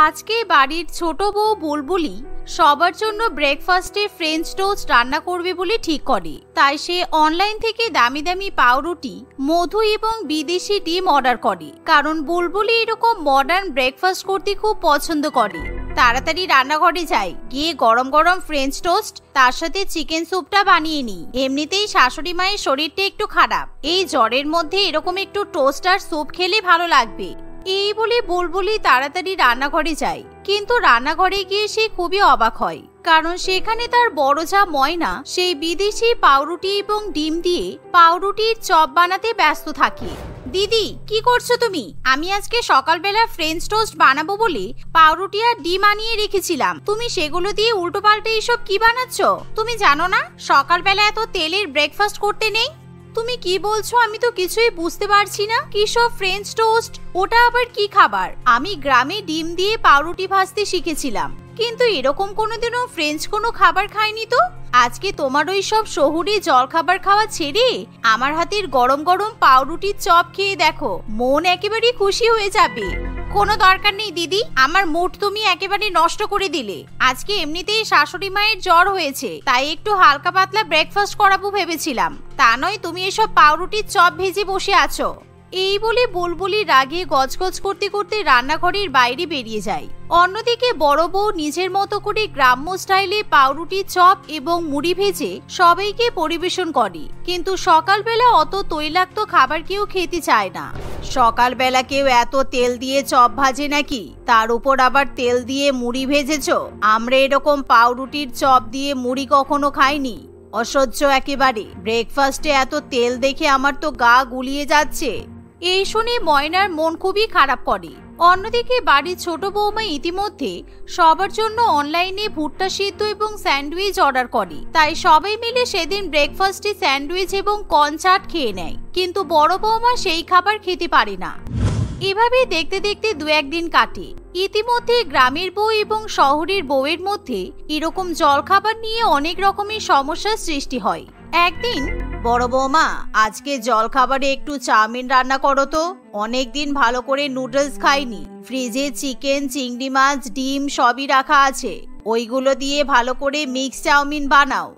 আজকে বাড়ির ছোট বউ বুলবুলি সবার জন্য ব্রেকফাস্টে ফ্রেঞ্চ টোস্ট রান্না করবে বলে ঠিক করে। তাই সে অনলাইন থেকে দামি দামি পাউরুটি, মধু এবং বিদেশি ডিম অর্ডার করে, কারণ বুলবুলি এরকম মডার্ন ব্রেকফাস্ট করতে খুব পছন্দ করে। তাড়াতাড়ি রান্নাঘরে যাই, গিয়ে গরম গরম ফ্রেঞ্চ টোস্ট তার সাথে চিকেন স্যুপটা বানিয়ে নি। এমনিতেই শাশুড়ি মায়ের শরীরটা একটু খারাপ, এই জ্বরের মধ্যে এরকম একটু টোস্ট আর স্যুপ খেলে ভালো লাগবে। এই বলে বুলবুলি তাড়াতাড়ি রান্নাঘরে যায়, কিন্তু রান্নাঘরে গিয়ে সে খুবই অবাক হয়, কারণ সেখানে তার বড় যা ময়না সেই বিদেশি পাউরুটি এবং ডিম দিয়ে পাউরুটির চপ বানাতে ব্যস্ত থাকে। দিদি, কি করছো তুমি? আমি আজকে সকালবেলা ফ্রেঞ্চ টোস্ট বানাবো বলে পাউরুটি আর ডিম আনিয়ে রেখেছিলাম, তুমি সেগুলো দিয়ে উল্টো পাল্টে এসব কি বানাচ্ছ? তুমি জানো না সকালবেলা এত তেলের ব্রেকফাস্ট করতে নেই? তুমি কি বলছো? আমি তো কিছুই বুঝতে পারছি না। কি সব ফ্রেঞ্চ টোস্ট? ওটা আবার কি খাবার? আমি গ্রামে ডিম দিয়ে পাউরুটি ভাজতে শিখেছিলাম, কিন্তু এরকম কোনোদিনও ফ্রেঞ্চ কোনো খাবার খাইনি তো। আজকে তোমার ওই সব শহুরে জল খাবার খাওয়া ছেড়ে আমার হাতের গরম গরম পাউরুটির চপ খেয়ে দেখো, মন একেবারে খুশি হয়ে যাবে। কোনো দরকার নেই দিদি, আমার মুড তুমি একেবারে নষ্ট করে দিলে। আজকে এমনিতেই শাশুড়ি মায়ের জ্বর হয়েছে, তাই একটু হালকা পাতলা ব্রেকফাস্ট করাবো ভেবেছিলাম, তা নয় তুমি এসব পাউরুটির চপ ভেজে বসে আছো। এই বলে বুলবুলি রাগে গজগজ করতে করতে রান্নাঘরের বাইরে বেরিয়ে যায়। অন্যদিকে বড় বউ নিজের মতো করে গ্রাম্য স্টাইলে পাউরুটির চপ এবং মুড়ি ভেজে সবাইকে পরিবেশন করে, কিন্তু সকালবেলা অত তৈলাক্ত খাবার কেউ খেতে চায় না। সকালবেলা কেউ এত তেল দিয়ে চপ ভাজে নাকি? তার উপর আবার তেল দিয়ে মুড়ি ভেজেছো? আমরা এরকম পাউরুটির চপ দিয়ে মুড়ি কখনো খাইনি, অসহ্য একেবারে। ব্রেকফাস্টে এত তেল দেখে আমার তো গা গুলিয়ে যাচ্ছে। এই শুনে ময়নার মন খুবই খারাপ করে। অন্যদিকে বাড়ির ছোট বৌমা ইতিমধ্যে সবার জন্য অনলাইনে ভুট্টা সিদ্ধ এবং স্যান্ডউইচ অর্ডার করে, তাই সবাই মিলে সেদিন ব্রেকফাস্টে স্যান্ডউইচ এবং কর্ন চাট খেয়ে নেয়, কিন্তু বড় বৌমা সেই খাবার খেতে পারে না। এভাবে দেখতে দেখতে দু একদিন কাটে। ইতিমধ্যে গ্রামের বউ এবং শহরের বউয়ের মধ্যে এরকম জলখাবার নিয়ে অনেক রকমের সমস্যার সৃষ্টি হয়। একদিন, বড় বৌমা, আজকে জলখাবারে একটু চাউমিন রান্না করো তো। অনেকদিন ভালো করে নুডলস খাইনি, ফ্রিজে চিকেন, চিংড়ি মাছ, ডিম সবই রাখা আছে, ওইগুলো দিয়ে ভালো করে মিক্স চাউমিন বানাও।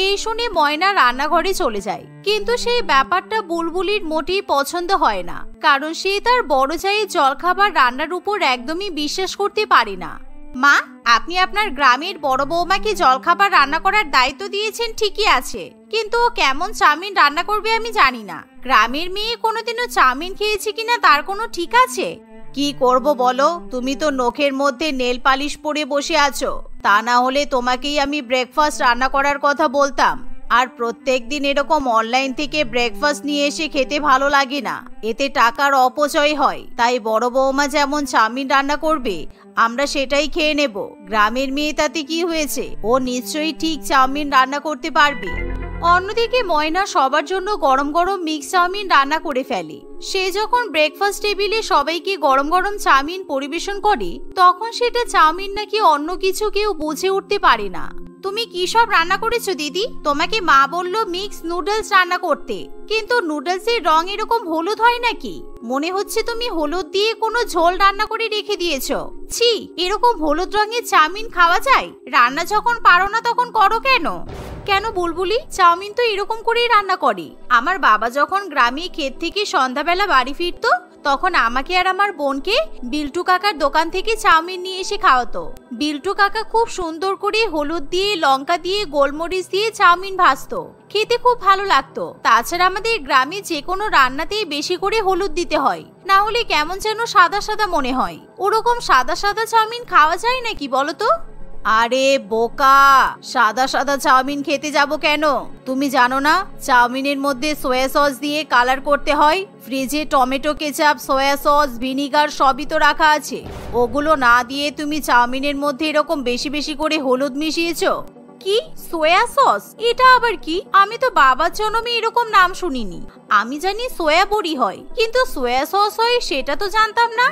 এই শুনে ময়না রান্নাঘরে চলে যায়, কিন্তু সেই ব্যাপারটা বুলবুলির মোটেই পছন্দ হয় না, কারণ সে তার বড় জায়ের জলখাবার রান্নার উপর একদমই বিশ্বাস করতে পারে না। মা, আপনি আপনার গ্রামের বড় বৌমাকে জলখাবার রান্না করার দায়িত্ব দিয়েছেন ঠিকই আছে, কিন্তু ও কেমন চাউমিন রান্না করবে আমি জানি না। গ্রামের মেয়ে কোনোদিনও চাউমিন খেয়েছে কিনা তার কোনো ঠিক আছে? কি করব বলো, তুমি তো নখের মধ্যে নেল পালিশ পরে বসে আছো, তা না হলে তোমাকেই আমি ব্রেকফাস্ট রান্না করার কথা বলতাম। আর প্রত্যেকদিন এরকম অনলাইন থেকে ব্রেকফাস্ট নিয়ে এসে খেতে ভালো লাগে না, এতে টাকার অপচয় হয়। তাই বড় বৌমা যেমন চাউমিন রান্না করবে আমরা সেটাই খেয়ে নেব। গ্রামের মেয়ে তাতে কি হয়েছে, ও নিশ্চয়ই ঠিক চাউমিন রান্না করতে পারবে। অন্যদিকে ময়না সবার জন্য গরম গরম মিক্স চাউমিন রান্না করে ফেলে। সে যখন ব্রেকফাস্ট টেবিলে সবাইকে গরম গরম চাউমিন পরিবেশন করে, তখন সেটা চাউমিন নাকি অন্য কিছু কেউ বুঝে উঠতে পারে না। তুমি কি সব রান্না করেছো দিদি? তোমাকে মা বললো মিক্স নুডলস রান্না করতে, কিন্তু নুডলসের রং এরকম হলুদ হয় নাকি? মনে হচ্ছে তুমি হলুদ দিয়ে কোনো ঝোল রান্না করে রেখে দিয়েছো। ছি, এরকম হলুদ রঙের চাউমিন খাওয়া যায়? রান্না যখন পারো না তখন করো কেন? কেন বুলবুলি, চাউমিন তো এরকম করেই রান্না করে। আমার বাবা যখন গ্রামে ক্ষেত থেকে সন্ধ্যাবেলা বাড়ি ফিরতো, তখন আমাকে আর আমার বোনকে বিল্টু কাকার দোকান থেকে চাউমিন নিয়ে এসে খাওয়াতো। বিল্টু কাকা খুব সুন্দর করে হলুদ দিয়ে, লঙ্কা দিয়ে, গোলমরিচ দিয়ে চাউমিন ভাজতো, খেতে খুব ভালো লাগতো। তাছাড়া আমাদের গ্রামে যে কোনো রান্নাতেই বেশি করে হলুদ দিতে হয়, না হলে কেমন যেন সাদা সাদা মনে হয়। ওরকম সাদা সাদা চাউমিন খাওয়া যায় নাকি বলো তো? আরে বোকা, সাদা সাদা চাউমিন খেতে যাব কেন? তুমি জানো না চাউমিনের মধ্যে সয়া সস দিয়ে কালার করতে হয়? ফ্রিজে tomato ketchup, soya sauce, vinegar সবই তো রাখা আছে। ওগুলো না দিয়ে তুমি চাউমিনের মধ্যে এরকম বেশি বেশি করে হলুদ মিশিয়েছো। কি সয়া সস? এটা আবার কি? আমি তো বাবার জন্মে এরকম নাম শুনিনি। আমি জানি সয়া বড়ি হয়, কিন্তু সয়া সস হয় সেটা তো জানতাম না।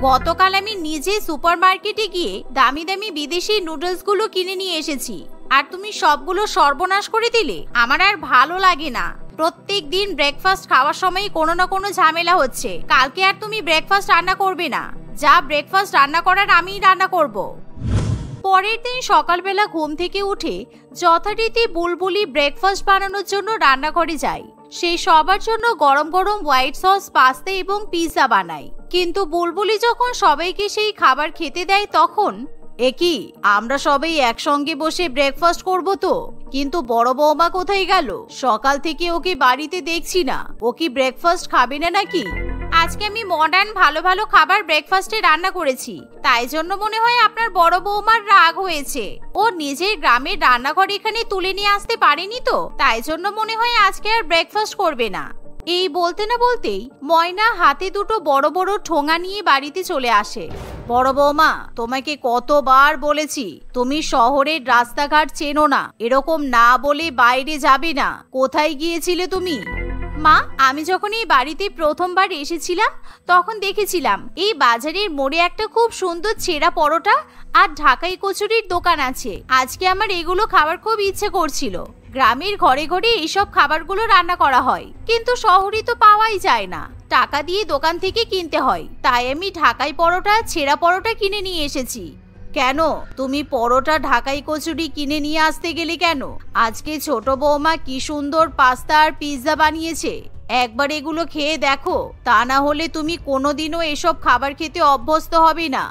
গতকাল আমি নিজে সুপারমার্কেটে গিয়ে দামি দামি বিদেশি নুডলস গুলো কিনে নিয়ে এসেছি, আর তুমি সবগুলো সর্বনাশ করে দিলে। আমার আর ভালো লাগে না। প্রত্যেক দিন ব্রেকফাস্ট খাওয়ার সময় কোনো না কোনো ঝামেলা হচ্ছে। কালকে আর তুমি ব্রেকফাস্ট রান্না করবে না। যা ব্রেকফাস্ট রান্না করার আমিই রান্না করব। পরের দিন সকালবেলা ঘুম থেকে উঠে যথারীতি বুলবুলি ব্রেকফাস্ট বানানোর জন্য রান্নাঘরে যায়। সে সবার জন্য গরম গরম হোয়াইট সস পাস্তা এবং পিৎজা বানায়। কিন্তু বুলবুলি যখন সবাইকে সেই খাবার খেতে দেয় তখন, একি আমরা সবাই একসঙ্গে বসে ব্রেকফাস্ট করব তো, কিন্তু বড় বৌমা কোথায় গেল? সকাল থেকে ওকে বাড়িতে দেখছি না। ও কি ব্রেকফাস্ট খাবে না নাকি? আজকে আমি মডার্ন ভালো ভালো খাবার ব্রেকফাস্টে রান্না করেছি, তাই জন্য মনে হয় আপনার বড় বৌমার রাগ হয়েছে। ও নিজের গ্রামের রান্নাঘর এখানে তুলে নিয়ে আসতে পারেনি তো, তাই জন্য মনে হয় আজকে আর ব্রেকফাস্ট করবে না। এই বলতে না বলতেই ময়না হাতে দুটো বড় বড় ঠোঙা নিয়ে বাড়িতে চলে আসে। বড় বৌমা, তোমাকে কতবার বলেছি তুমি শহরের রাস্তাঘাট চেনো না, এরকম না বলে বাইরে যাবে না। কোথায় গিয়েছিলে তুমি? মা, আমি যখন এই বাড়িতে প্রথমবার এসেছিলাম তখন দেখেছিলাম এই বাজারের মোড়ে একটা খুব সুন্দর ছেঁড়া পরোটা আর ঢাকাই কচুরির দোকান আছে। আজকে আমার এগুলো খাবার খুব ইচ্ছে করছিল। গ্রামের ঘরে ঘরে এইসব খাবারগুলো রান্না করা হয়, কিন্তু শহরে তো পাওয়াই যায় না, টাকা দিয়ে দোকান থেকে কিনতে হয়। তাই আমি ঢাকাই পরোটা ছেঁড়া পরোটা কিনে নিয়ে এসেছি। কেন তুমি পরোটা ঢাকাই কচুরি কিনে নিয়ে আসতে গেলে কেন? আজকে ছোট বৌমা কি সুন্দর পাস্তা আর পিৎজা বানিয়েছে, একবার এগুলো খেয়ে দেখো, তা না হলে তুমি কোনোদিনও এসব খাবার খেতে অভ্যস্ত হবে না।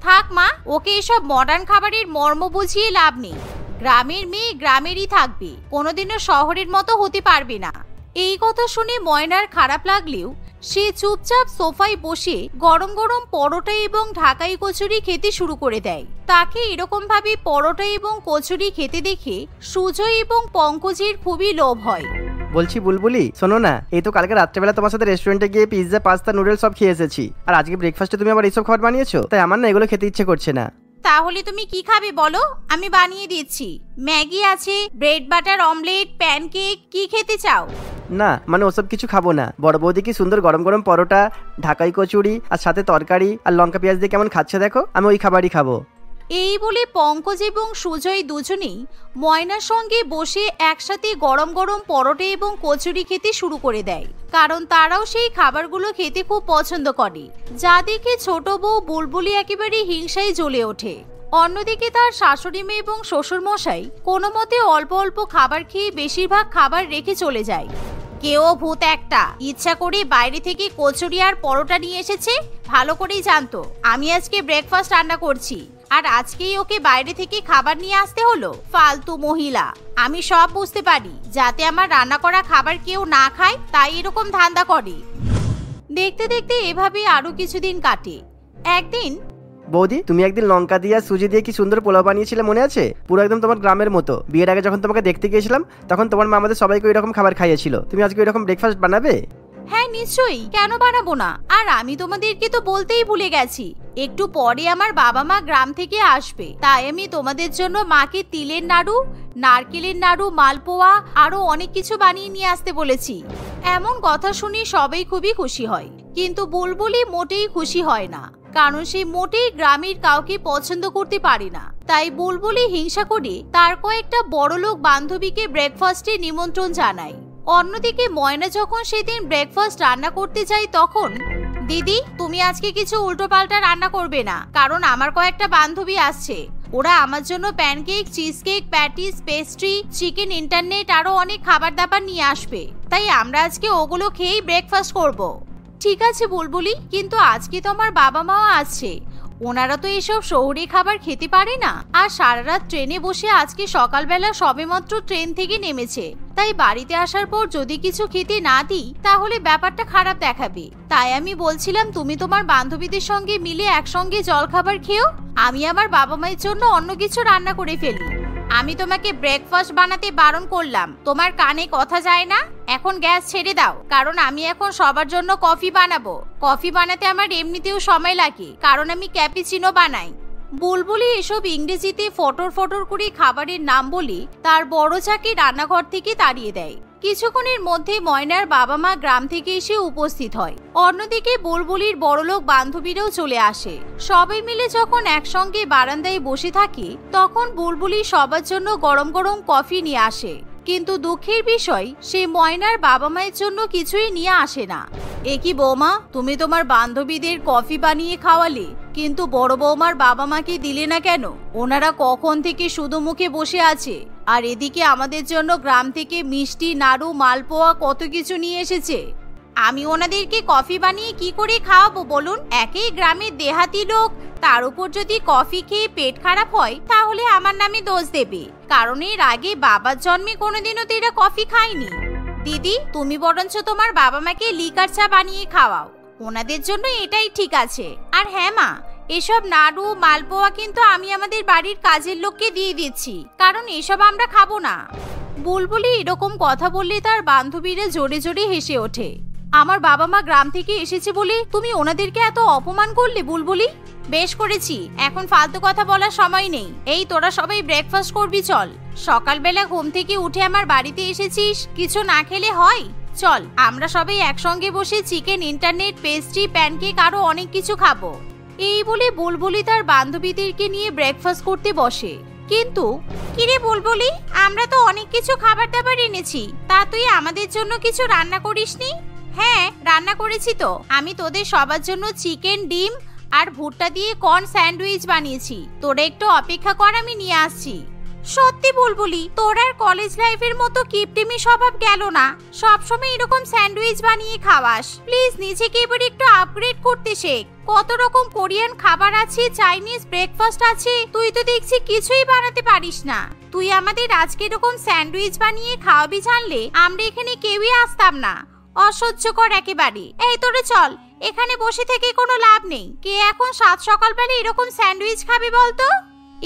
থাক মা, ওকে এসব মডার্ন খাবারের মর্ম বুঝিয়ে লাভ নেই। গ্রামের মেয়ে গ্রামেরই থাকবে, কোনোদিনও শহরের মতো হতে পারবে না। এই কথা শুনে ময়নার খারাপ লাগলেও সে চুপচাপ সোফায় বসে গরম গরম পরোটা এবং ঢাকাই কচুরি খেতে শুরু করে দেয়। তাকে এরকম ভাবে পরোটা এবং কচুরি খেতে দেখে সুজয় এবং পঙ্কজের খুবই লোভ হয়। বলছি বুলবুলি, শোনো না, এই তো কালকে রাত্রেবেলা তোমার সাথে রেস্টুরেন্টে গিয়ে পিৎজা পাস্তা নুডলস সব খেয়ে এসেছি, আর আজকে ব্রেকফাস্টে তুমি আবার এইসব খাবার বানিয়েছো, তাই আমার না এগুলো খেতে ইচ্ছে করছে না। তাহলে তুমি কি খাবে বলো, আমি বানিয়ে দিচ্ছি। ম্যাগি আছে, ব্রেড বাটার অমলেট, প্যানকেক, কি খেতে চাও? না মানে ওসব কিছু খাবো না। বড় বৌদি কি সুন্দর গরম গরম পরোটা, ঢাকাই কচুরি আর সাথে তরকারি আর লঙ্কা পেঁয়াজ দিয়ে কেমন খাচ্ছে দেখো, আমি ওই খাবারই খাবো। এই বলে পঙ্কজ এবং সুজয় দুজনেই ময়নার সঙ্গে বসে একসাথে গরম গরম পরোটা এবং কচুরি খেতে শুরু করে দেয়, কারণ তারাও সেই খাবারগুলো খেতে খুব পছন্দ করে, যা দেখে ছোট বউ বুলবুলি একেবারে হিংসায় জ্বলে ওঠে। অন্যদিকে তার শাশুড়ি মেয়ে এবং শ্বশুর মশাই কোনো মতে অল্প অল্প খাবার খেয়ে বেশিরভাগ খাবার রেখে চলে যায়। কেউ ভূত একটা ইচ্ছা করে বাইরে থেকে কচুরি আর পরোটা নিয়ে এসেছে, ভালো করেই জানতো আমি আজকে ব্রেকফাস্ট রান্না করছি, আর আজকেই ওকে বাইরে থেকে খাবার নিয়ে আসতে হলো। ফালতু মহিলা। আমি সব বুঝতে পারি, যাতে আমার রান্না করা খাবার কেউ না খায় তাই এরকম ধান্দা করে। দেখতে দেখতে এভাবে আরো কিছুদিন কাটে। একদিন, বৌদি তুমি একদিন লঙ্কা দিয়ে সুজি দিয়ে কি সুন্দর পোলাও বানিয়েছিলে মনে আছে? পুরো একদম তোমার গ্রামের মতো। বিয়ের আগে যখন তোমাকে দেখতে গিয়েছিলাম তখন তোমার মা আমাদের সবাইকে ওই রকম খাবার খাইয়েছিল। তুমি আজকে ওই রকম ব্রেকফাস্ট বানাবে? হ্যাঁ নিশ্চয়ই, কেন বানাবো না। আর আমি তোমাদেরকে তো বলতেই ভুলে গেছি, একটু পরে আমার বাবা মা গ্রাম থেকে আসবে, তাই আমি তোমাদের জন্য মাকে তিলের নাড়ু, নারকেলের নাড়ু, মালপোয়া আরো অনেক কিছু বানিয়ে নিয়ে আসতে বলেছি। এমন কথা শুনে সবাই খুবই খুশি হয়, কিন্তু বুলবুলি মোটেই খুশি হয় না, কারণ সে মোটেই গ্রামের কাউকে পছন্দ করতে পারে না। তাই বুলবুলি হিংসা করে তার কয়েকটা বড়লোক বান্ধবীকে ব্রেকফাস্টে নিমন্ত্রণ জানায়। অন্যদিকে ময়না যখন সেদিন ব্রেকফাস্ট রান্না করতে যায় তখন, দিদি তুমি আজকে কিছু উল্টোপাল্টা রান্না করবে না, কারণ আমার কয়েকটা বান্ধবী আসছে, ওরা আমার জন্য pancake, cheese cake, patties, pastry, chicken internet আরো অনেক খাবার দাবার নিয়ে আসবে, তাই আমরা আজকে ওগুলো খেয়েই ব্রেকফাস্ট করব। ঠিক আছে বুলবুলি, কিন্তু আজকে তো আমার বাবা মাও আসছে, ওনারা তো এসব শহুরে খাবার খেতে পারে না, আর সারা রাত ট্রেনে বসে আজকে সকালবেলা সবেমাত্র ট্রেন থেকে নেমেছে, তাই বাড়িতে আসার পর যদি কিছু খেতে না দিই তাহলে ব্যাপারটা খারাপ দেখাবে। তাই আমি বলছিলাম তুমি তোমার বান্ধবীদের সঙ্গে মিলে একসঙ্গে জলখাবার খেও, আমি আমার বাবা মায়ের জন্য অন্য কিছু রান্না করে ফেলি। আমি তোমাকে ব্রেকফাস্ট বানাতে বারণ করলাম, তোমার কানে কথা যায় না? এখন গ্যাস ছেড়ে দাও, কারণ আমি এখন সবার জন্য কফি বানাবো। কফি বানাতে আমার এমনিতেও সময় লাগে, কারণ আমি ক্যাপুচিনো বানাই। বুলবুলি এসব ইংরেজিতে ফটর ফটর করে খাবারের নাম বলে তার বড় চাকে রান্নাঘর থেকে তাড়িয়ে দেয়। কিছুক্ষণের মধ্যে ময়নার বাবা মা গ্রাম থেকে এসে উপস্থিত হয়। অন্যদিকে বুলবুলির বড়লোক বান্ধবীরাও চলে আসে। সবাই মিলে যখন একসঙ্গে বারান্দায় বসে থাকে তখন বুলবুলি সবার জন্য গরম গরম কফি নিয়ে আসে। কিন্তু দুঃখের বিষয় সে ময়নার বাবা মায়ের জন্য কিছুই নিয়ে আসে না। এ কি বৌমা, তুমি তোমার বান্ধবীদের কফি বানিয়ে খাওয়ালে, কিন্তু বড় বৌমার বাবা মাকে দিলে না কেন? ওনারা কখন থেকে শুধু মুখে বসে আছে, আর এদিকে আমাদের জন্য গ্রাম থেকে মিষ্টি, নাড়ু, মালপোয়া কত কিছু নিয়ে এসেছে। আমি ওনাদেরকে কফি বানিয়ে কি করে খাওয়াবো বলুন? একই গ্রামের দেহাতি লোক, তার উপর যদি কফি খেয়ে পেট খারাপ হয় তাহলে আমার নামে দোষ দেবে, কারণ এর আগে বাবার জন্মে কোনোদিনও তো এরা কফি খায়নি। দিদি, তুমি বরঞ্চ তোমার বাবা মাকে লিকার চা বানিয়ে খাওয়াও, ওনাদের জন্য এটাই ঠিক আছে। আর হ্যাঁ মা, এসব নাড়ু, মালপোয়া কিন্তু আমি আমাদের বাড়ির কাজের লোককে দিয়ে দিচ্ছি, কারণ এসব আমরা খাবো না। বুলবুলি এরকম কথা বললে তার বান্ধবীরা জোরে জোরে হেসে ওঠে। আমার বাবা মা গ্রাম থেকে এসেছে বলে তুমি ওনাদেরকে এত অপমান করলে বুলবুলি? বেশ করেছি, এখন ফালতু কথা বলার সময় নেই। এই তোরা সবাই ব্রেকফাস্ট করবি, চল। সকালবেলা ঘুম থেকে উঠে আমার বাড়িতে এসেছিস, কিছু না খেলে হয়? চল আমরা সবাই একসঙ্গে বসে চিকেন, ইন্টারনেট, পেস্ট্রি, প্যানকেক আরো অনেক কিছু খাবো। এই বলে বুলবুলি তার বান্ধবীদেরকে নিয়ে ব্রেকফাস্ট করতে বসে। কিন্তু কিরে বুলবুলি, আমরা তো অনেক কিছু খাবার দাবার এনেছি, তা তুই আমাদের জন্য কিছু রান্না করিসনি? হ্যাঁ, রান্না করেছি তো। আমি তোদের সবার জন্য চিকেন, ডিম আর ভুট্টা দিয়ে কর্ন স্যান্ডউইচ বানিয়েছি। তোরা একটু অপেক্ষা কর, আমি নিয়ে আসছি। সত্যি বুলবুলি, তোর আর কলেজ লাইফের মতো কিপটিমি স্বভাব গেল না। সবসময় এরকম স্যান্ডউইচ বানিয়ে খাওয়াস। প্লিজ নিজেকে এবার একটু আপগ্রেড করতে শেখ। কত রকম কোরিয়ান খাবার আছে, চাইনিজ ব্রেকফাস্ট আছে, তুই তো দেখছি কিছুই বানাতে পারিস না। তুই আমাদের আজকে এরকম স্যান্ডউইচ বানিয়ে খাওয়াবি জানলে আমরা এখানে কেউই আসতাম না। অসহ্যকর একেবারে। এই তোরে চল, এখানে বসে থেকে কোনো লাভ নেই। কে এখন সাত সকালবেলা এরকম স্যান্ডউইচ খাবে বলতো?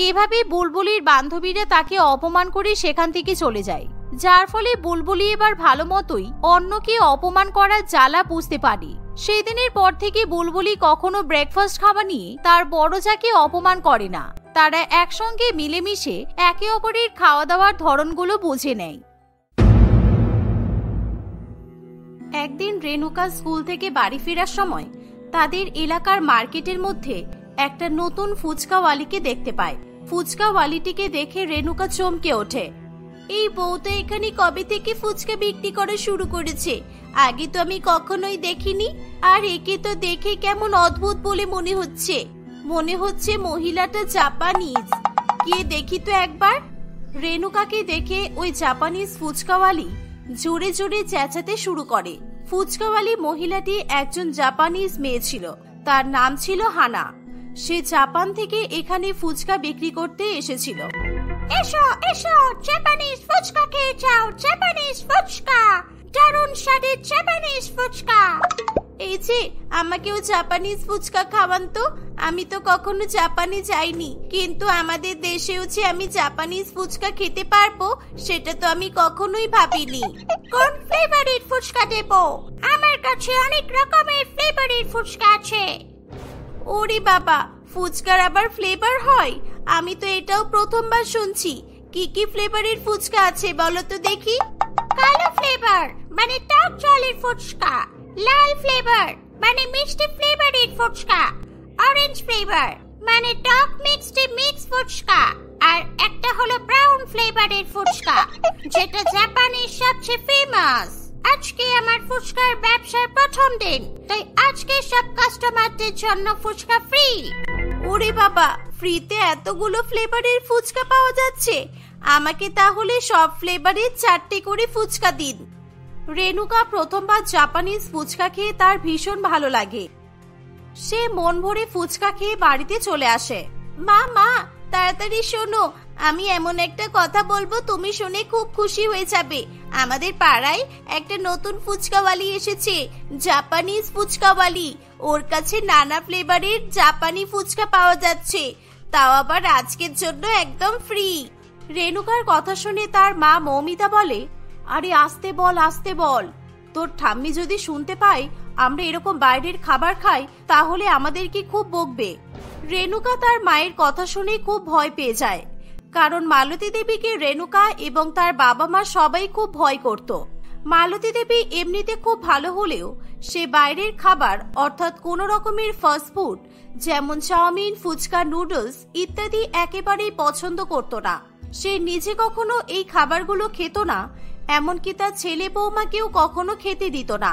এভাবে বুলবুলির বান্ধবীরা তাকে অপমান করে সেখান থেকে চলে যায়, যার ফলে বুলবুলি এবার ভালো মতোই অন্যকে অপমান করার জ্বালা বুঝতে পারে। সেই দিনের পর থেকে বুলবুলি কখনো ব্রেকফাস্ট খাওয়া নিয়ে তার বড় যাকে অপমান করে না। তারা একসঙ্গে মিলেমিশে একে অপরের খাওয়া দাওয়ার ধরনগুলো বুঝে নেয়। একদিন রেণুকা স্কুল থেকে বাড়ি ফেরার সময় তাদের এলাকার মার্কেটের মধ্যে একটা নতুন ফুচকাওয়ালিকে দেখতে পায়। ফুচকাওয়ালিটিকে দেখে রেণুকা চমকে ওঠে। এই বউটা এখানে কবে থেকে ফুচকা বিক্রি করা শুরু করেছে? আগে তো আমি কখনোই দেখিনি। আর একে তো দেখে কেমন অদ্ভুত বলে মনে হচ্ছে মহিলাটা জাপানিজ। গিয়ে দেখি তো একবার। রেণুকাকে দেখে ওই জাপানিজ ফুচকাওয়ালি জোরে জোরে চেঁচাতে শুরু করে। ফুচকাওয়ালি মহিলাটি একজন জাপানিজ মেয়ে ছিল, তার নাম ছিল হানা। সে জাপান থেকে এখানে ফুচকা বিক্রি করতে এসেছিল। এসো এসো, জাপানিজ ফুচকা খেয়ে যাও, জাপানিজ ফুচকা, দারুণ স্বাদের জাপানিজ ফুচকা। এই যে আমাকেও জাপানিজ ফুচকা খাওয়ান তো। আমি তো কখনো জাপানে যাইনি, কিন্তু আমাদের দেশেও যে আমি জাপানিজ ফুচকা খেতে পারবো সেটা তো আমি কখনোই ভাবিনি। কোন ফ্লেভারের ফুচকা দেব? আমার কাছে অনেক রকমের ফ্লেভারের ফুচকা আছে। ওরে বাবা, ফুচকার আবার ফ্লেভার হয়? আমি তো এটাও প্রথমবার শুনছি। কি কি ফ্লেভারের ফুচকা আছে বলো তো দেখি। কালো ফ্লেভার মানে টক জলের ফুচকা, লাল ফ্লেভার মানে মিষ্টি ফ্লেভারের ফুচকা, অরেঞ্জ ফ্লেভার মানে টক মিষ্টি মিক্স ফুচকা, আর একটা হলো ব্রাউন ফ্লেভারের ফুচকা, যেটা জাপানের সবচেয়ে ফেমাস। আজকে আমার ফুচকার ব্যবসার প্রথম দিন, তাই আজকে সব কাস্টমারদের জন্য ফুচকা ফ্রি। ওরে বাবা, ফ্রিতে এতগুলো ফ্লেভারের ফুচকা পাওয়া যাচ্ছে। আমাকে তাহলে সব ফ্লেভারের 4টে করে ফুচকা দিন। রেণুকা প্রথমবার জাপানিজ ফুচকা খেয়ে তার ভীষণ ভালো লাগে। সে মন ভরে ফুচকা খেয়ে বাড়িতে চলে আসে। মা মা, তাড়াতাড়ি শোনো, আমি এমন একটা কথা বলবো, তুমি শুনে খুব খুশি হয়ে যাবে। আমাদের পাড়ায় একটা নতুন ফুচকাওয়ালি এসেছে, জাপানিজ ফুচকাওয়ালি। ওর কাছে নানা ফ্লেভারের জাপানি ফুচকা পাওয়া যাচ্ছে, তাও আবার আজকের জন্য একদম ফ্রি। রেণুকার কথা শুনে তার মা মৌমিতা বলে, আরে আস্তে বল, আস্তে বল। তোর ঠাম্মি যদি শুনতে পায় আমরা এরকম বাইরের খাবার খাই তাহলে আমাদেরকে খুব বকবে। রেণুকা তার মায়ের কথা শুনে খুব ভয় পেয়ে যায়, কারণ মালতী দেবীকে রেণুকা এবং তার বাবা মা সবাই খুব ভয় করত। মালতী দেবী এমনিতে খুব ভালো হলেও সে বাইরের খাবার অর্থাৎ কোন রকমের ফাস্ট ফুড যেমন চাউমিন, ফুচকা, নুডলস ইত্যাদি একেবারেই পছন্দ করত না। সে নিজে কখনো এই খাবারগুলো খেত না, এমনকি তার ছেলে বৌমাকেও কখনো খেতে দিত না।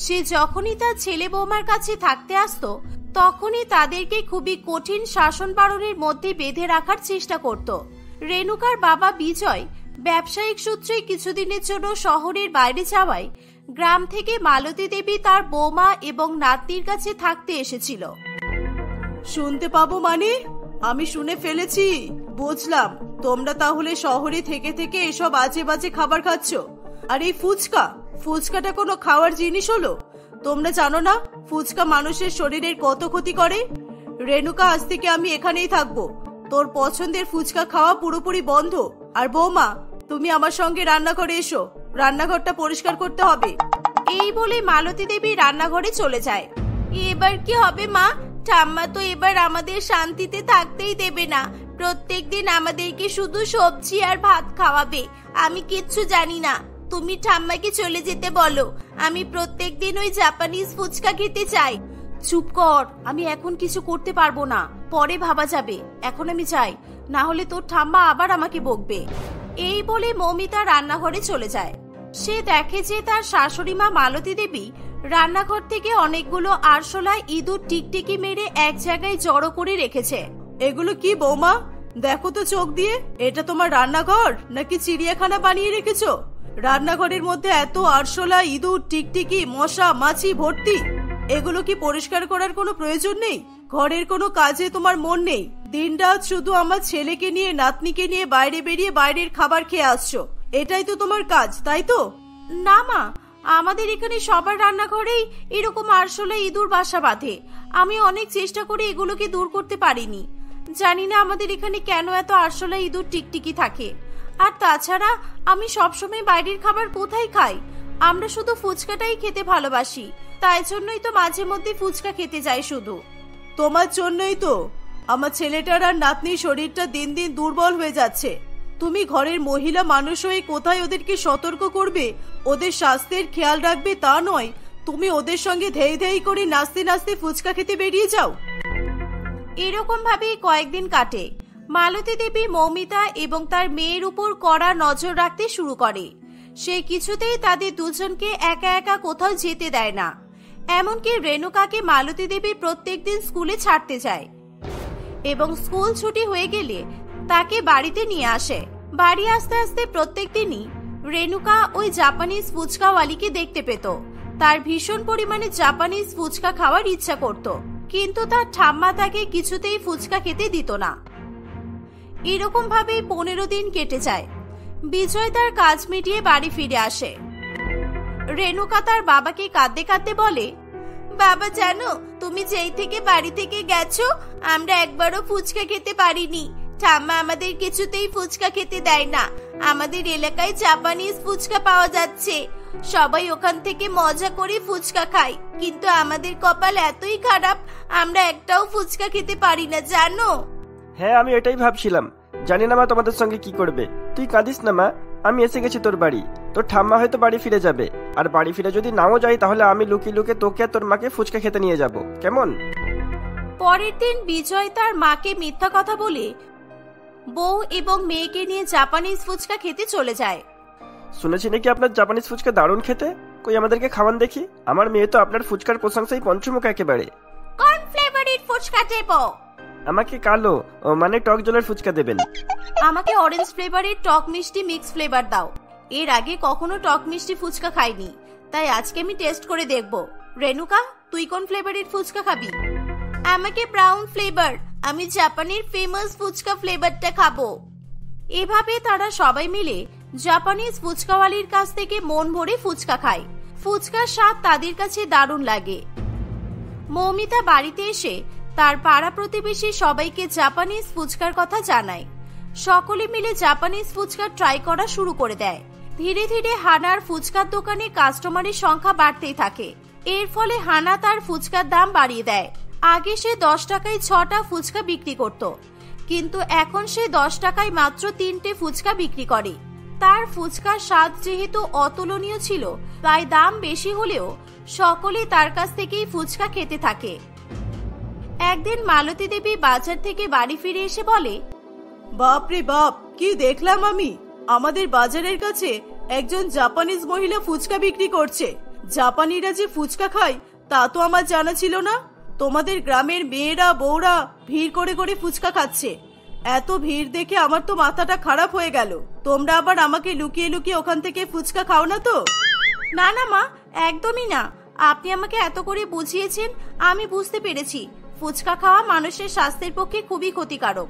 সে যখনই তার ছেলে বৌমার কাছে থাকতে আসতো তখনই তাদেরকে খুবই কঠিন শাসন পালনের মধ্যে বেঁধে রাখার চেষ্টা করত। রেণুকার বাবা বিজয় ব্যবসায়িক সূত্রে কিছুদিনের জন্য শহরের বাইরে যাওয়ায় গ্রাম থেকে মালতী দেবী তার বৌমা এবং নাতনির কাছে থাকতে এসেছিল। শুনতে পাবো মানে? আমি শুনে ফেলেছি, বুঝলাম। তোমরা তাহলে শহরে থেকে থেকে এসব আজে বাজে খাবার খাচ্ছ। আর এই ফুচকাটা কোনো খাওয়ার জিনিস হলো? তোমরা জানো না ফুচকা মানুষের শরীরের কত ক্ষতি করে? রেণুকা, আজ থেকে আমি এখানেই থাকবো। তোর পছন্দের ফুচকা খাওয়া পুরোপুরি বন্ধ। আর বৌমা, তুমি আমার সঙ্গে রান্নাঘরে এসো, রান্নাঘরটা পরিষ্কার করতে হবে। এই বলে মালতী দেবী রান্নাঘরে চলে যায়। এবার কি হবে মা? ঠাম্মা তো এবার আমাদের শান্তিতে থাকতেই দেবে না। প্রত্যেকদিন আমাদেরকে শুধু সবজি আর ভাত খাওয়াবে। আমি কিচ্ছু জানি না। তুমি ঠাম্মাকে চলে যেতে বলো। আমি প্রত্যেকদিন ওই জাপানিজ ফুচকা খেতে চাই। চুপ কর, আমি এখন কিছু করতে পারবো না, পরে ভাবা যাবে। এখন আমি চাই, না হলে তোর ঠাম্মা আবার আমাকে বকবে। এই বলে মৌমিতা রান্নাঘরে চলে যায়। সে দেখে যে তার শাশুড়ি মা মালতী দেবী রান্নাঘর থেকে অনেকগুলো আরশোলা ইঁদুর টিকটিকি মেরে এক জায়গায় জড়ো করে রেখেছে। এগুলো কি বৌমা? দেখো তো চোখ দিয়ে, এটা তোমার রান্নাঘর নাকি চিড়িয়াখানা বানিয়ে রেখেছো? রান্নাঘরের মধ্যে এত আরশোলা ইঁদুর টিকটিকি মশা মাছি ভর্তি। এগুলো কি পরিষ্কার করার কোনো প্রয়োজন নেই? ঘরের কোনো কাজে তোমার মন নেই? দিনরাত শুধু আমার ছেলেকে নিয়ে নাতনিকে নিয়ে বাইরে বেরিয়ে বাইরের খাবার খেয়ে আসছো। এটাই তো তোমার কাজ, তাই তো? না মা, আমাদের এখানে সবার রান্নাঘরেই এরকম আরশোলা ইঁদুর বাসা বাঁধে। আমি অনেক চেষ্টা করে এগুলোকে দূর করতে পারিনি। জানি না আমাদের এখানে কেন এত আরশোলা ইঁদুর টিকটিকি থাকে। আর তাছাড়া আমি সবসময় বাইরের খাবার কোথায় খাই? আমরা শুধু ফুচকাটাই খেতে ভালোবাসি, তাই জন্যই তো মাঝে মধ্যে ফুচকা খেতে যাই শুধু। তোমার জন্যই তো আমার ছেলেটার আর নাতনির শরীরটা দিন দিন দুর্বল হয়ে যাচ্ছে। তুমি ঘরের মহিলা মানুষ হয়ে কোথায় ওদেরকে সতর্ক করবে, ওদের স্বাস্থ্যের খেয়াল রাখবে তা নয়, তুমি ওদের সঙ্গে ধেই ধেই করে নাচতে নাচতে ফুচকা খেতে বেরিয়ে যাও। এরকম ভাবেই কয়েকদিন কাটে। মালতী দেবী মৌমিতা এবং তার মেয়ের উপর কড়া নজর রাখতে শুরু করে। সে কিছুতেই তাদের দুজনকে একা একা কোথাও যেতে দেয় না। এমনকি রেণুকাকে মালতী দেবী প্রত্যেকদিন স্কুলে ছাড়তে যায় এবং স্কুল ছুটি হয়ে গেলে তাকে বাড়িতে নিয়ে আসে। বাড়ি আসতে আসতে প্রত্যেকদিনই রেণুকা ওই জাপানিজ ফুচকাওয়ালিকে দেখতে পেত। তার ভীষণ পরিমাণে জাপানিজ ফুচকা খাওয়ার ইচ্ছা করত, কিন্তু তার ঠাম্মা তাকে কিছুতেই ফুচকা খেতে দিত না। এরকম ভাবেই 15 দিন কেটে যায়। বিজয় তার কাজ মিটিয়ে বাড়ি ফিরে আসে। রেণুকা তার বাবাকে কাঁদতে কাঁদতে বলে, বাবা জানো, তুমি যেই থেকে বাড়ি থেকে গেছো আমরা একবারও ফুচকা খেতে পারিনি। ঠাম্মা আমাদের কিছুতেই ফুচকা খেতে দেয় না। আমাদের এলাকায় জাপানিজ ফুচকা পাওয়া যাচ্ছে, সবাই ওখান থেকে মজা করে ফুচকা খায়, কিন্তু আমাদের কপাল এতই খারাপ আমরা একটাও ফুচকা খেতে পারি না জানো। হ্যাঁ, আমি এটাই ভাবছিলাম। জানি না মা তোমাদের সঙ্গে কি করবে। তুই কাঁদিস না মা, আমি এসে গেছি তোর বাড়ি। তোর ঠাম্মা হয়তো বাড়ি ফিরে যাবে, আর বাড়ি ফিরে যদি নাও যাই তাহলে আমি লুকিয়ে লুকিয়ে তোকে আর তোর মাকে ফুচকা খেতে নিয়ে যাব, কেমন? পরের দিন বিজয় তার মাকে মিথ্যা কথা বলে বউ এবং মেয়েকে নিয়ে জাপানিজ ফুচকা খেতে চলে যায়। শুনেছি নাকি আপনার জাপানিজ ফুচকা দারুণ খেতে। কই আমাদেরকে খাওয়ান দেখি। আমার মেয়ে তো আপনার ফুচকার প্রশংসায় পঞ্চমুখ একেবারে। কোন ফ্লেভারের ফুচকা দেব? আমাকে কালো মানে টক জলের ফুচকা দেবেন। আমাকে অরেঞ্জ ফ্লেভারের টক মিষ্টি মিক্স ফ্লেভার দাও। এর আগে কখনো টক মিষ্টি ফুচকা খাইনি, তাই আজকে আমি টেস্ট করে দেখব। রেণুকা, তুই কোন ফ্লেভারের ফুচকা খাবি? আমাকে ব্রাউন ফ্লেভার। আমি জাপানের ফেমাস ফুচকা ফ্লেভারটা খাবো। এভাবে তারা সবাই মিলে জাপানিজ ফুচকাওয়ালির কাছ থেকে মন ভরে ফুচকা খায়। ফুচকার স্বাদ তাদের কাছে দারুণ লাগে। মৌমিতা বাড়িতে এসে তার পাড়া প্রতিবেশী সবাইকে জাপানিজ ফুচকার কথা জানায়। সকলে মিলে জাপানিজ ফুচকা ট্রাই করা শুরু করে দেয়। ধীরে ধীরে হানার ফুচকার দোকানে কাস্টমারের সংখ্যা বাড়তেই থাকে। এর ফলে হানা তার ফুচকার দাম বাড়িয়ে দেয়। আগে সে 10 টাকায় 6টা ফুচকা বিক্রি করত, কিন্তু এখন সে 10 টাকায় মাত্র 3টে ফুচকা বিক্রি করে। তার ফুচকার স্বাদ যেহেতু অতুলনীয় ছিল, তাই দাম বেশি হলেও সকলে তার কাছ থেকেই ফুচকা খেতে থাকে। একদিন মালতী দেবী বাজার থেকে বাড়ি ফিরে এসে বলে, বাপ রে বাপ, কি দেখলাম আমি! আমাদের বাজারের কাছে একজন জাপানিজ মহিলা ফুচকা বিক্রি করছে। জাপানিরা যে ফুচকা খায় তা তো আমার জানা ছিল না। তোমাদের গ্রামের মেয়েরা বউরা ভিড় করে করে ফুচকা খাচ্ছে। এত ভিড় দেখে আমার তো মাথাটা খারাপ হয়ে গেল। তোমরা আবার আমাকে লুকিয়ে লুকিয়ে ওখান থেকে ফুচকা খাও না তো? না না মা, একদমই না। আপনি আমাকে এত করে বুঝিয়েছেন, আমি বুঝতে পেরেছি ফুচকা খাওয়া মানুষের স্বাস্থ্যের পক্ষে খুবই ক্ষতিকারক।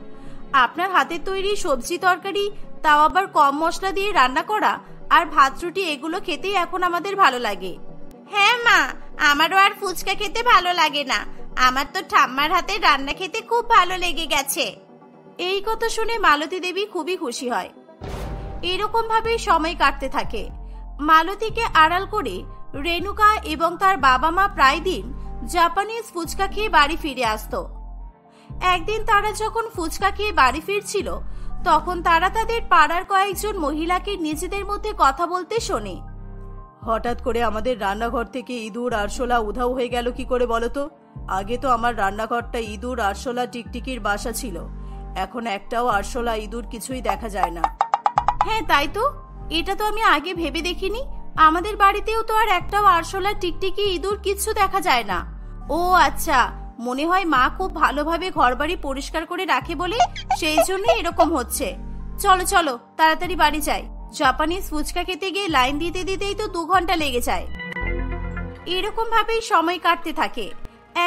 আপনার হাতের তৈরি সবজি তরকারি, তাও আবার কম মশলা দিয়ে রান্না করা, আর ভাত রুটি, এগুলো খেতেই এখন আমাদের ভালো লাগে। হ্যাঁ মা, আমারও আর ফুচকা খেতে ভালো লাগে না। আমার তো ঠাম্মার হাতে রান্না খেতে খুব ভালো লেগে গেছে। এই কথা শুনে মালতী দেবী খুবই খুশি হয়। এরকম ভাবেই সময় কাটতে থাকে। মালতীকে আড়াল করে রেণুকা এবং তার বাবা মা প্রায় দিন জাপানিজ ফুচকা খেয়ে বাড়ি ফিরে আসতো। একদিন তারা যখন ফুচকা খেয়ে বাড়ি ফিরছিল, তখন তারা তাদের পাড়ার কয়েকজন মহিলাকে নিজেদের মধ্যে কথা বলতে শোনে। হঠাৎ করে আমাদের রান্নাঘর থেকে ইঁদুর আরশোলা উধাও হয়ে গেল কি করে বলো তো? আগে তো আমার রান্নাঘরটা ইঁদুর আরশোলা টিকটিকির বাসা ছিল, এখন একটাও আরশোলা ইঁদুর কিছুই দেখা যায় না। হ্যাঁ তাই তো, এটা তো আমি আগে ভেবে দেখিনি। আমাদের বাড়িতেও তো আর একটাও আরশোলা টিকটিকি ইঁদুর কিচ্ছু দেখা যায় না। ও আচ্ছা, মনে হয় মা খুব ভালোভাবে ঘরবাড়ি পরিষ্কার করে রাখে বলে সেই জন্য এরকম হচ্ছে। চলো চলো তাড়াতাড়ি বাড়ি যাই। জাপানিজ ফুচকা খেতে গিয়ে লাইন দিতে দিতেই তো 2 ঘন্টা লেগে যায়। এরকম ভাবেই সময় কাটতে থাকে।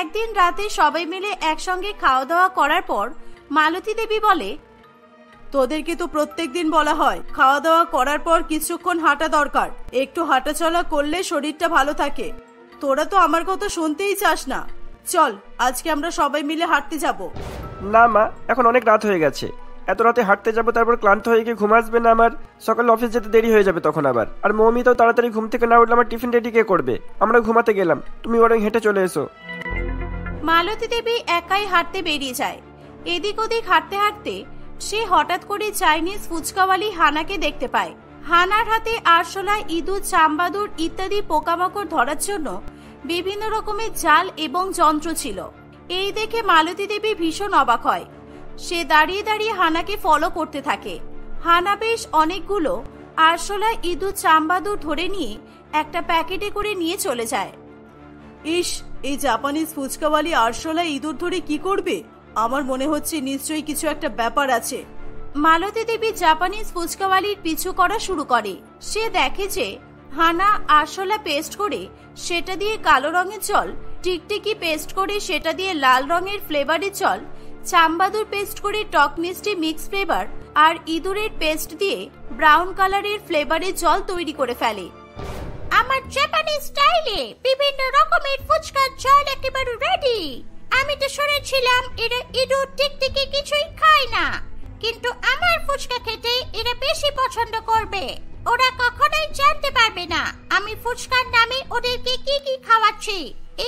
একদিন রাতে সবাই মিলে একসঙ্গে খাওয়া দাওয়া করার পর মালতী দেবী বলে, তোদেরকে তো প্রত্যেকদিন বলা হয় খাওয়া দাওয়া করার পর কিছুক্ষণ হাঁটা দরকার, একটু হাঁটাচলা করলে শরীরটা ভালো থাকে। তোরা তো আমার কথা শুনতেই চাস না। চল, আজকে আমরা সবাই মিলে হাঁটতে যাব। না মা, এখন অনেক রাত হয়ে গেছে। এত রাতে হাঁটতে যাবো, তারপর ক্লান্ত হয়ে গিয়ে ঘুম আসবে না আমার। সকালে অফিস যেতে দেরি হয়ে যাবে তখন আবার। আর মৌমি তো তাড়াতাড়ি ঘুম থেকে না উঠলে আমার টিফিন রেডি কে করবে? আমরা ঘুমাতে গেলাম, তুমি বরং হেঁটে চলে এসো। মালতী দেবী একাই হাঁটতে বেরিয়ে যায়। এদিক ওদিক হাঁটতে হাঁটতে সে হঠাৎ করে চাইনিজ ফুচকাওয়ালি হানাকে দেখতে পায়। হানার হাতে আরশোলা, ইঁদুর, চাম্বাদুর ইত্যাদি পোকামাকড় ধরার জন্য বিভিন্ন রকমের জাল এবং যন্ত্র ছিল। এই দেখে মালতী দেবী ভীষণ অবাক হয়। সে দাঁড়িয়ে দাঁড়িয়ে হানাকে ফলো করতে থাকে। হানা বেশ অনেকগুলো আরশোলা, ইঁদুর, চাম্বাদুর ধরে নিয়ে একটা প্যাকেটে করে নিয়ে চলে যায়। ইস, এই জাপানিজ ফুচকাওয়ালি আরশোলা ইঁদুর ধরে কি করবে? আমার মনে হচ্ছে নিশ্চয়ই কিছু একটা ব্যাপার আছে। মালতী দেবী জাপানিজ ফুচকাওয়ালির পিছু করা শুরু করে। সে দেখে যে হানা আরশোলা পেস্ট করে সেটা দিয়ে কালো রঙের জল, টিকটিকি পেস্ট করে সেটা দিয়ে লাল রঙের ফ্লেভারের জল, চাম্বাদুর পেস্ট করে টক মিষ্টি মিক্স ফ্লেভার, আর ইঁদুরের পেস্ট দিয়ে ব্রাউন কালারের ফ্লেভারের জল তৈরি করে ফেলে। আমার জাপানিজ স্টাইলে বিভিন্ন রকমের ফুচকার জল একেবারে রেডি। আমি তো শুনেছিলাম এরা ইঁদুর টিকটিকি কিছুই খায় না, কিন্তু আমার ফুচকা খেতে এরা বেশি পছন্দ করবে। ওরা কখনোই জানতে পারবে না আমি ফুচকার নামে ওদেরকে কি কি খাওয়াচ্ছি।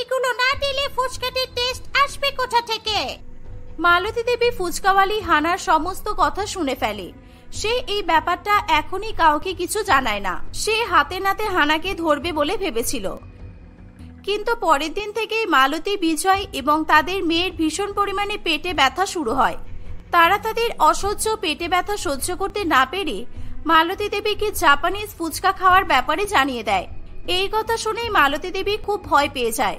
এগুলো না দিলে ফুচকাটির টেস্ট আসবে কোথা থেকে? মালতী দেবী ফুচকাওয়ালি হানার সমস্ত কথা শুনে ফেলে। সে এই ব্যাপারটা এখনই কাউকে কিছু জানায় না। সে হাতে নাতে হানাকে ধরবে বলে ভেবেছিল, কিন্তু পরের দিন থেকেই মালতী, বিজয় এবং তাদের মেয়ের ভীষণ পরিমাণে পেটে ব্যথা শুরু হয়। তারা তাদের অসহ্য পেটে ব্যথা সহ্য করতে না পেরে মালতী দেবীকে জাপানিজ ফুচকা খাওয়ার ব্যাপারে জানিয়ে দেয়। এই কথা শুনেই মালতী দেবী খুব ভয় পেয়ে যায়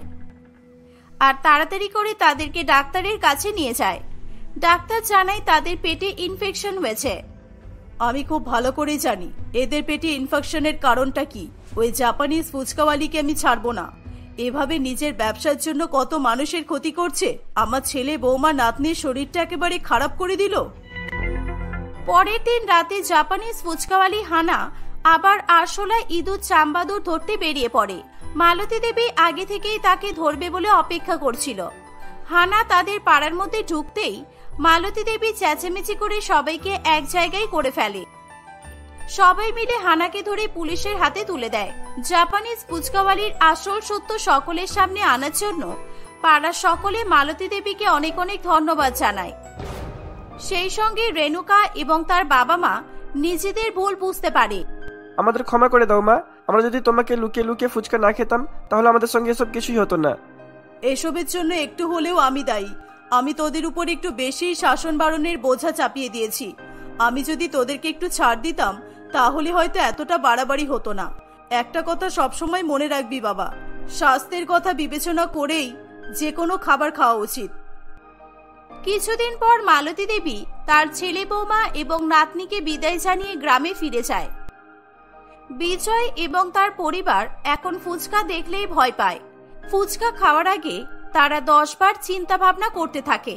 আর তাড়াতাড়ি করে তাদেরকে ডাক্তারের কাছে নিয়ে যায়। ডাক্তার জানায় তাদের পেটে ইনফেকশন হয়েছে। আমি খুব ভালো করেই জানি এদের পেটে ইনফেকশনের কারণটা কি। ওই জাপানিজ ফুচকাওয়ালিকে আমি ছাড়বো না। এভাবে নিজের ব্যবসার জন্য কত মানুষের ক্ষতি করছে। আমার ছেলে, বৌমা, নাতনির শরীরটা একেবারে খারাপ করে দিল। পরের দিন রাতে জাপানিজ ফুচকাওয়ালি হানা আবার আরশোলা, ইঁদুর, চাম্বাদুর ধরতে বেরিয়ে পড়ে। মালতী দেবী আগে থেকেই তাকে ধরবে বলে অপেক্ষা করছিল। হানা তাদের পাড়ার মধ্যে ঢুকতেই মালতী দেবী চেঁচামেচি করে সবাইকে এক জায়গায় করে ফেলে। সবাই মিলে হানাকে ধরে পুলিশের হাতে তুলে দেয়। জাপানিজ ফুচকাওয়ালির আসল সত্য সকলের সামনে আনার জন্য পাড়ার সকলে মালতী দেবীকে অনেক অনেক ধন্যবাদ জানায়। সেই সঙ্গে রেণুকা এবং তার বাবা মা নিজেদের ভুল বুঝতে পারে। আমাদের ক্ষমা করে দাও মা, আমরা যদি তোমাকে লুকিয়ে লুকিয়ে ফুচকা না খেতাম তাহলে আমাদের সঙ্গে এসব কিছুই হতো না। এসবের জন্য একটু হলেও আমি দায়ী। আমি তোদের উপর একটু বেশি শাসন বারণের বোঝা চাপিয়ে দিয়েছি। আমি যদি তোদেরকে একটু ছাড় দিতাম তাহলে হয়তো এতটা বাড়াবাড়ি হতো না। একটা কথা সবসময় মনে রাখবি বাবা, স্বাস্থ্যের কথা বিবেচনা করেই যে কোনো খাবার খাওয়া উচিত। কিছুদিন পর মালতী দেবী তার ছেলে বৌমা এবং নাতনিকে বিদায় জানিয়ে গ্রামে ফিরে যায়। বিজয় এবং তার পরিবার এখন ফুচকা দেখলেই ভয় পায়। ফুচকা খাওয়ার আগে তারা 10 বার চিন্তা ভাবনা করতে থাকে।